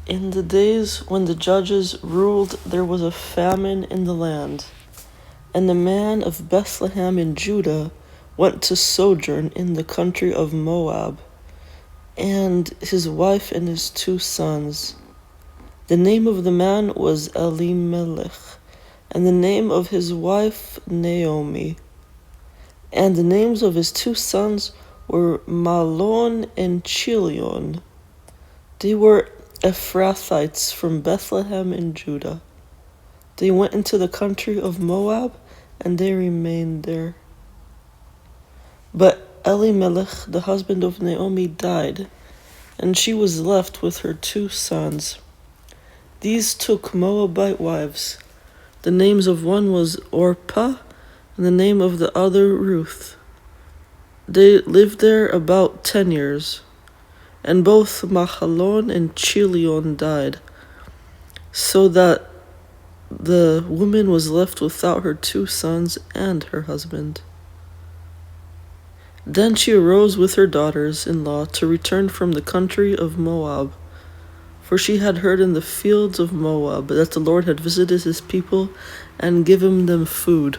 In the days when the judges ruled, there was a famine in the land, and the man of Bethlehem in Judah went to sojourn in the country of Moab, and his wife and his 2 sons. The name of the man was Elimelech, and the name of his wife Naomi. And the names of his 2 sons were Mahlon and Chilion. They were Ephrathites from Bethlehem in Judah. They went into the country of Moab, and they remained there. But Elimelech, the husband of Naomi, died, and she was left with her 2 sons. These took Moabite wives. The names of one was Orpah, and the name of the other Ruth. They lived there about 10 years, and both Mahlon and Chilion died, so that the woman was left without her 2 sons and her husband. Then she arose with her daughters-in-law to return from the country of Moab, for she had heard in the fields of Moab that the Lord had visited his people and given them food.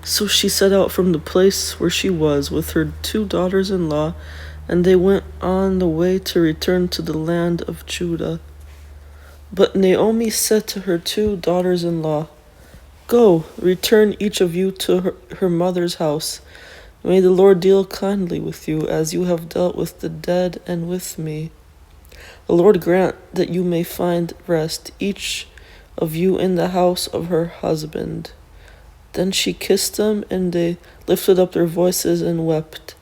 So she set out from the place where she was with her 2 daughters-in-law, and they went on the way to return to the land of Judah. But Naomi said to her 2 daughters-in-law, "Go, return each of you to her mother's house. May the Lord deal kindly with you, as you have dealt with the dead and with me. The Lord grant that you may find rest, each of you in the house of her husband." Then she kissed them, and they lifted up their voices and wept.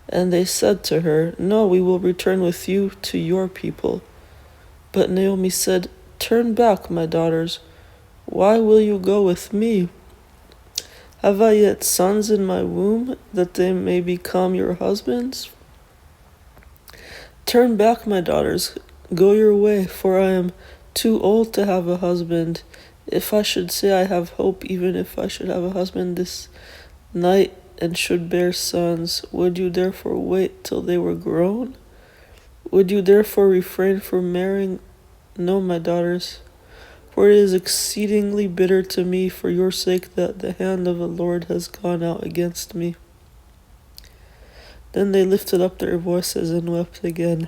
And they said to her, "No, we will return with you to your people." But Naomi said, "Turn back, my daughters. Why will you go with me? Have I yet sons in my womb, that they may become your husbands? Turn back, my daughters, go your way, for I am too old to have a husband. If I should say I have hope, even if I should have a husband this night and should bear sons, would you therefore wait till they were grown? Would you therefore refrain from marrying? No, my daughters, for it is exceedingly bitter to me for your sake that the hand of the Lord has gone out against me." Then they lifted up their voices and wept again,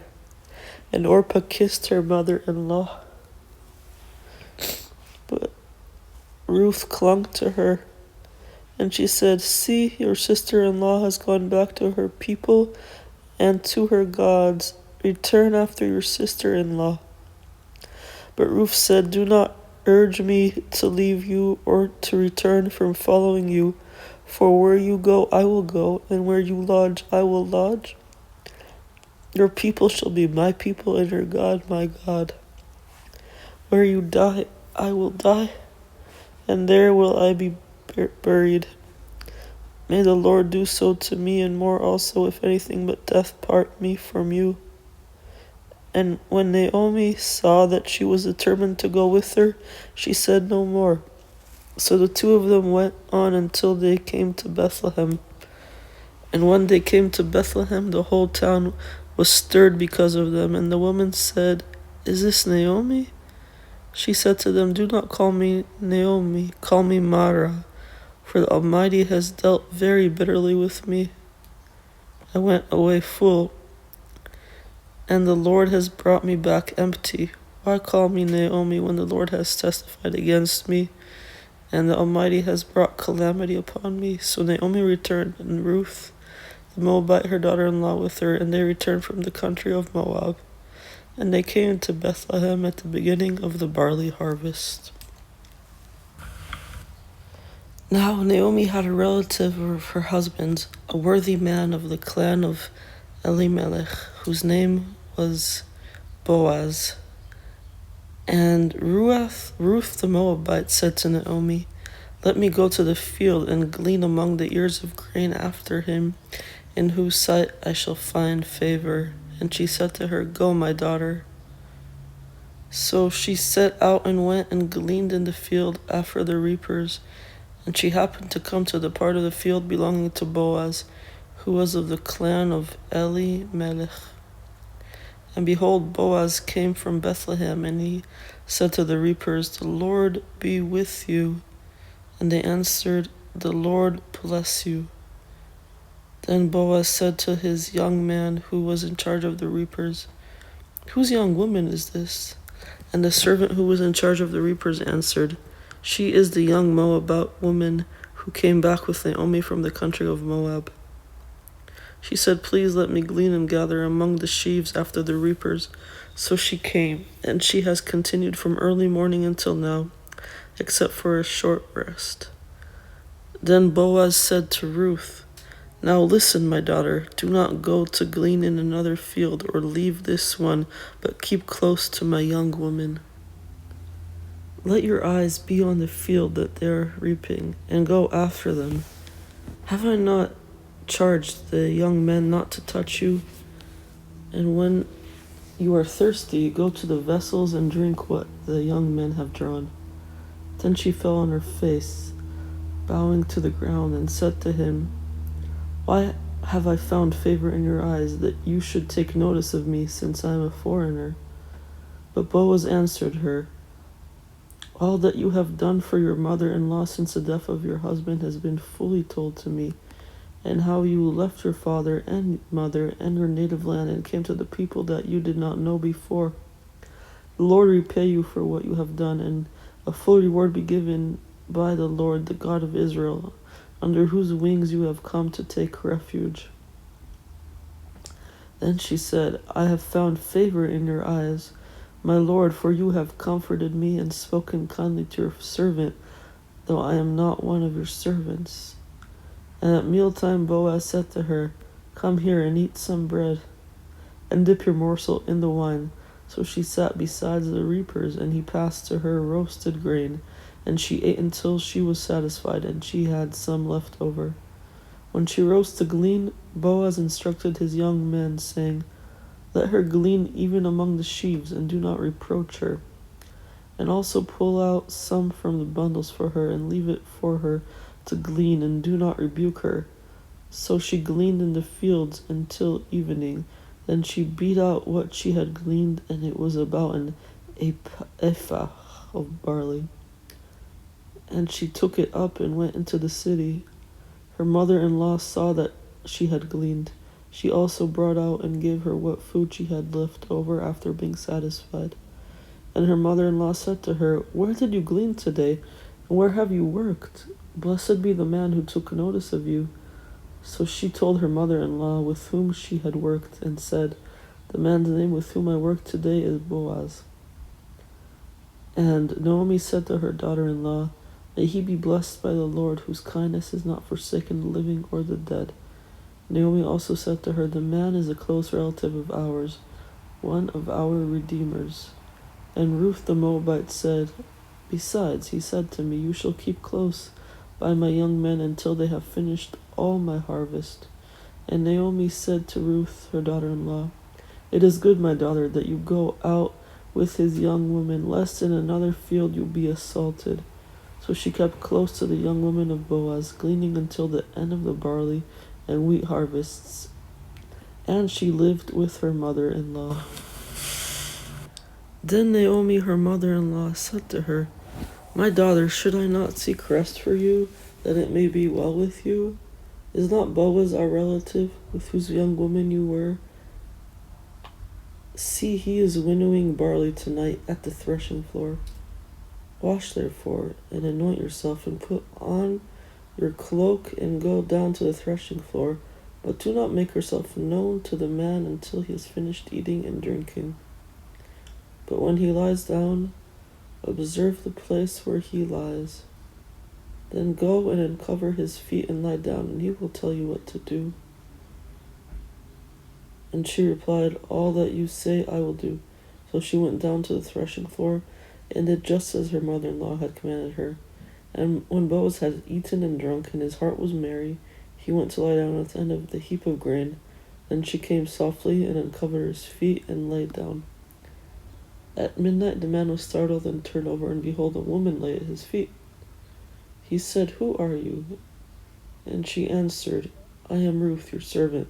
and Orpah kissed her mother-in-law. But Ruth clung to her, and she said, "See, your sister-in-law has gone back to her people and to her gods. Return after your sister-in-law." But Ruth said, "Do not urge me to leave you or to return from following you, for where you go I will go, and where you lodge I will lodge. Your people shall be my people, and your God my God. Where you die I will die, and there will I be buried. May the Lord do so to me, and more also, if anything but death part me from you." And when Naomi saw that she was determined to go with her, she said no more. So the 2 of them went on until they came to Bethlehem. And when they came to Bethlehem, the whole town was stirred because of them. And the woman said, "Is this Naomi?" She said to them, "Do not call me Naomi, call me Mara, for the Almighty has dealt very bitterly with me. I went away full, and the Lord has brought me back empty. Why call me Naomi when the Lord has testified against me, and the Almighty has brought calamity upon me?" So Naomi returned, and Ruth the Moabite her daughter-in-law with her, and they returned from the country of Moab. And they came to Bethlehem at the beginning of the barley harvest. Now Naomi had a relative of her husband, a worthy man of the clan of Elimelech, whose name was Boaz. And Ruth the Moabite said to Naomi, "Let me go to the field and glean among the ears of grain after him, in whose sight I shall find favor." And she said to her, "Go, my daughter." So she set out and went and gleaned in the field after the reapers. And she happened to come to the part of the field belonging to Boaz, who was of the clan of Elimelech. And behold, Boaz came from Bethlehem, and he said to the reapers, "The Lord be with you." And they answered, "The Lord bless you." Then Boaz said to his young man who was in charge of the reapers, "Whose young woman is this?" And the servant who was in charge of the reapers answered, "She is the young Moabite woman who came back with Naomi from the country of Moab. She said, 'Please let me glean and gather among the sheaves after the reapers.' So she came, and she has continued from early morning until now, except for a short rest." Then Boaz said to Ruth, "Now listen, my daughter, do not go to glean in another field or leave this one, but keep close to my young woman. Let your eyes be on the field that they are reaping, and go after them. Have I not charged the young men not to touch you? And when you are thirsty, go to the vessels and drink what the young men have drawn." Then she fell on her face, bowing to the ground, and said to him, "Why have I found favor in your eyes, that you should take notice of me, since I am a foreigner?" But Boaz answered her, "All that you have done for your mother-in-law since the death of your husband has been fully told to me, and how you left your father and mother and your native land and came to the people that you did not know before. The Lord repay you for what you have done, and a full reward be given by the Lord, the God of Israel, under whose wings you have come to take refuge." Then she said, "I have found favor in your eyes, my Lord, for you have comforted me and spoken kindly to your servant, though I am not one of your servants." And at mealtime Boaz said to her, "Come here and eat some bread, and dip your morsel in the wine." So she sat beside the reapers, and he passed to her roasted grain, and she ate until she was satisfied, and she had some left over. When she rose to glean, Boaz instructed his young men, saying, "Let her glean even among the sheaves, and do not reproach her. And also pull out some from the bundles for her, and leave it for her to glean, and do not rebuke her." So she gleaned in the fields until evening. Then she beat out what she had gleaned, and it was about an ephah of barley. And she took it up and went into the city. Her mother-in-law saw that she had gleaned. She also brought out and gave her what food she had left over after being satisfied. And her mother-in-law said to her, "Where did you glean today? And where have you worked? Blessed be the man who took notice of you." So she told her mother-in-law with whom she had worked, and said, "The man's name with whom I worked today is Boaz." And Naomi said to her daughter-in-law, "May he be blessed by the Lord, whose kindness is not forsaken the living or the dead." Naomi also said to her, "The man is a close relative of ours, one of our redeemers." And Ruth the Moabite said, "Besides, he said to me, 'You shall keep close by my young men until they have finished all my harvest.'" And Naomi said to Ruth, her daughter-in-law, "It is good, my daughter, that you go out with his young woman, lest in another field you be assaulted." So she kept close to the young woman of Boaz, gleaning until the end of the barley and wheat harvests, and she lived with her mother-in-law. Then Naomi, her mother-in-law, said to her, "My daughter, should I not seek rest for you, that it may be well with you? Is not Boaz our relative, with whose young woman you were? See, he is winnowing barley tonight at the threshing floor. Wash therefore, and anoint yourself, and put on your cloak, and go down to the threshing floor, but do not make yourself known to the man until he has finished eating and drinking. But when he lies down, observe the place where he lies. Then go and uncover his feet and lie down, and he will tell you what to do." And she replied, "All that you say I will do." So she went down to the threshing floor, and did just as her mother-in-law had commanded her. And when Boaz had eaten and drunk, and his heart was merry, he went to lie down at the end of the heap of grain. Then she came softly and uncovered his feet and lay down. At midnight the man was startled and turned over, and behold, a woman lay at his feet. He said, "Who are you?" And she answered, "I am Ruth, your servant.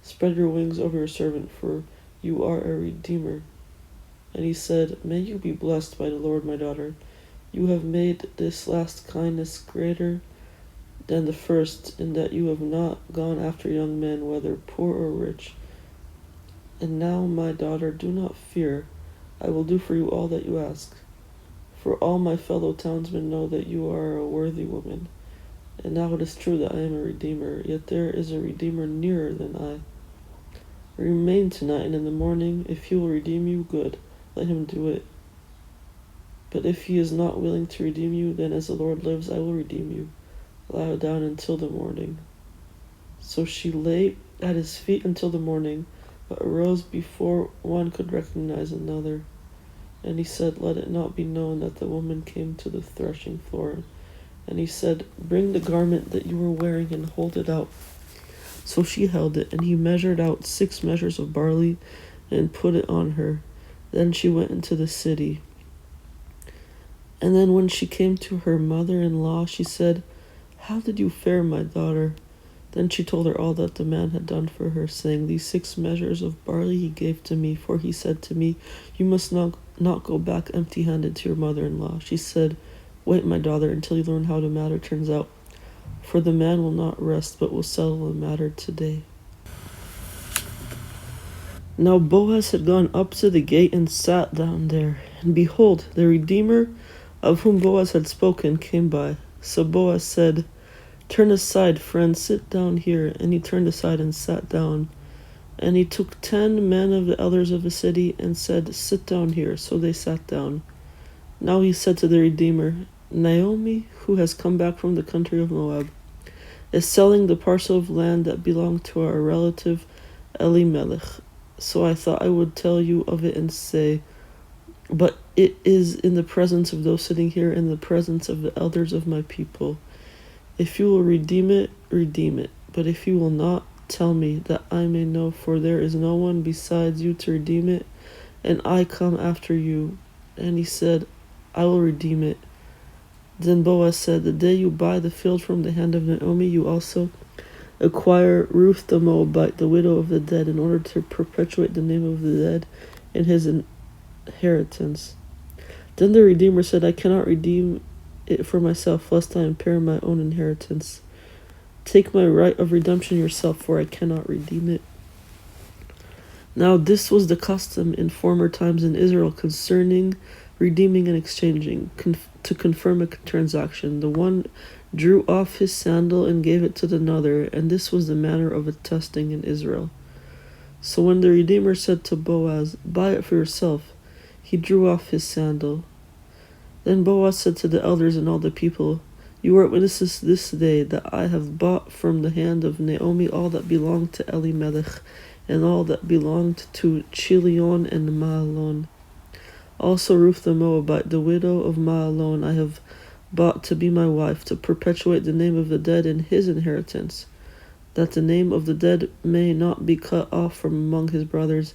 Spread your wings over your servant, for you are a redeemer." And he said, "May you be blessed by the Lord, my daughter. You have made this last kindness greater than the first, in that you have not gone after young men, whether poor or rich. And now, my daughter, do not fear. I will do for you all that you ask. For all my fellow townsmen know that you are a worthy woman. And now it is true that I am a redeemer, yet there is a redeemer nearer than I. Remain tonight, and in the morning, if he will redeem you, good, let him do it. But if he is not willing to redeem you, then as the Lord lives, I will redeem you. Lie down until the morning." So she lay at his feet until the morning, but arose before one could recognize another. And he said, "Let it not be known that the woman came to the threshing floor." And he said, "Bring the garment that you were wearing and hold it out." So she held it, and he measured out 6 measures of barley and put it on her. Then she went into the city. And then when she came to her mother-in-law, she said, "How did you fare, my daughter?" Then she told her all that the man had done for her, saying, "These 6 measures of barley he gave to me, for he said to me, 'You must not go back empty-handed to your mother-in-law.'" She said, "Wait, my daughter, until you learn how the matter turns out, for the man will not rest, but will settle the matter today." Now Boaz had gone up to the gate and sat down there. And behold, the Redeemer of whom Boaz had spoken came by. So Boaz said, "Turn aside, friend, sit down here." And he turned aside and sat down. And he took 10 men of the elders of the city and said, "Sit down here." So they sat down. Now he said to the Redeemer, "Naomi, who has come back from the country of Moab, is selling the parcel of land that belonged to our relative Elimelech. So I thought I would tell you of it and say, but it is in the presence of those sitting here, in the presence of the elders of my people. If you will redeem it, redeem it. But if you will not, tell me, that I may know, for there is no one besides you to redeem it, and I come after you." And he said, "I will redeem it." Then Boaz said, "The day you buy the field from the hand of Naomi, you also acquire Ruth the Moabite, the widow of the dead, in order to perpetuate the name of the dead in his inheritance." Then the Redeemer said, "I cannot redeem it for myself, lest I impair my own inheritance. Take my right of redemption yourself, for I cannot redeem it." Now this was the custom in former times in Israel concerning redeeming and exchanging, to confirm a transaction. The one drew off his sandal and gave it to another, and this was the manner of attesting in Israel. So when the Redeemer said to Boaz, "Buy it for yourself," he drew off his sandal. Then Boaz said to the elders and all the people, "You are witnesses this day that I have bought from the hand of Naomi all that belonged to Elimelech, and all that belonged to Chilion and Mahlon. Also Ruth the Moabite, the widow of Mahlon, I have bought to be my wife, to perpetuate the name of the dead in his inheritance, that the name of the dead may not be cut off from among his brothers,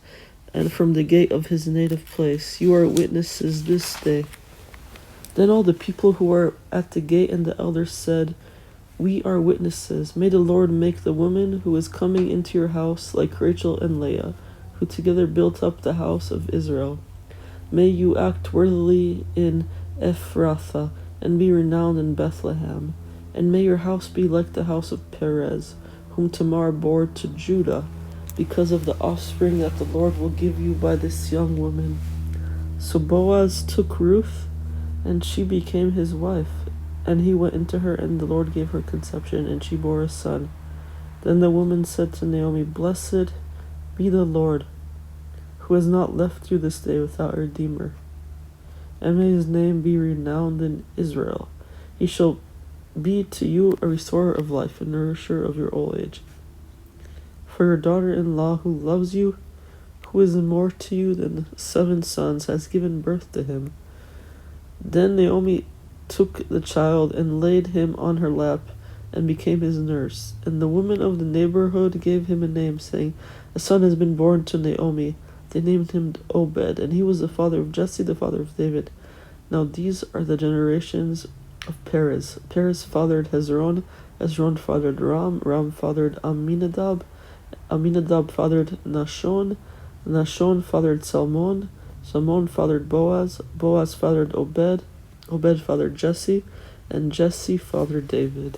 and from the gate of his native place. You are witnesses this day." Then all the people who were at the gate and the elders said, "We are witnesses. May the Lord make the woman who is coming into your house like Rachel and Leah, who together built up the house of Israel. May you act worthily in Ephrathah, and be renowned in Bethlehem. And may your house be like the house of Perez, whom Tamar bore to Judah, because of the offspring that the Lord will give you by this young woman." So Boaz took Ruth, and she became his wife. And he went into her, and the Lord gave her conception, and she bore a son. Then the woman said to Naomi, "Blessed be the Lord, who has not left you this day without a redeemer. And may his name be renowned in Israel. He shall be to you a restorer of life, a nourisher of your old age. For your daughter-in-law who loves you, who is more to you than 7 sons, has given birth to him." Then Naomi took the child and laid him on her lap and became his nurse. And the women of the neighborhood gave him a name, saying, "A son has been born to Naomi." They named him Obed, and he was the father of Jesse, the father of David. Now these are the generations of Perez. Perez fathered Hezron, Hezron fathered Ram, Ram fathered Aminadab, Aminadab fathered Nashon, Nashon fathered Salmon. Salmon fathered Boaz. Boaz fathered Obed. Obed fathered Jesse. And Jesse fathered David.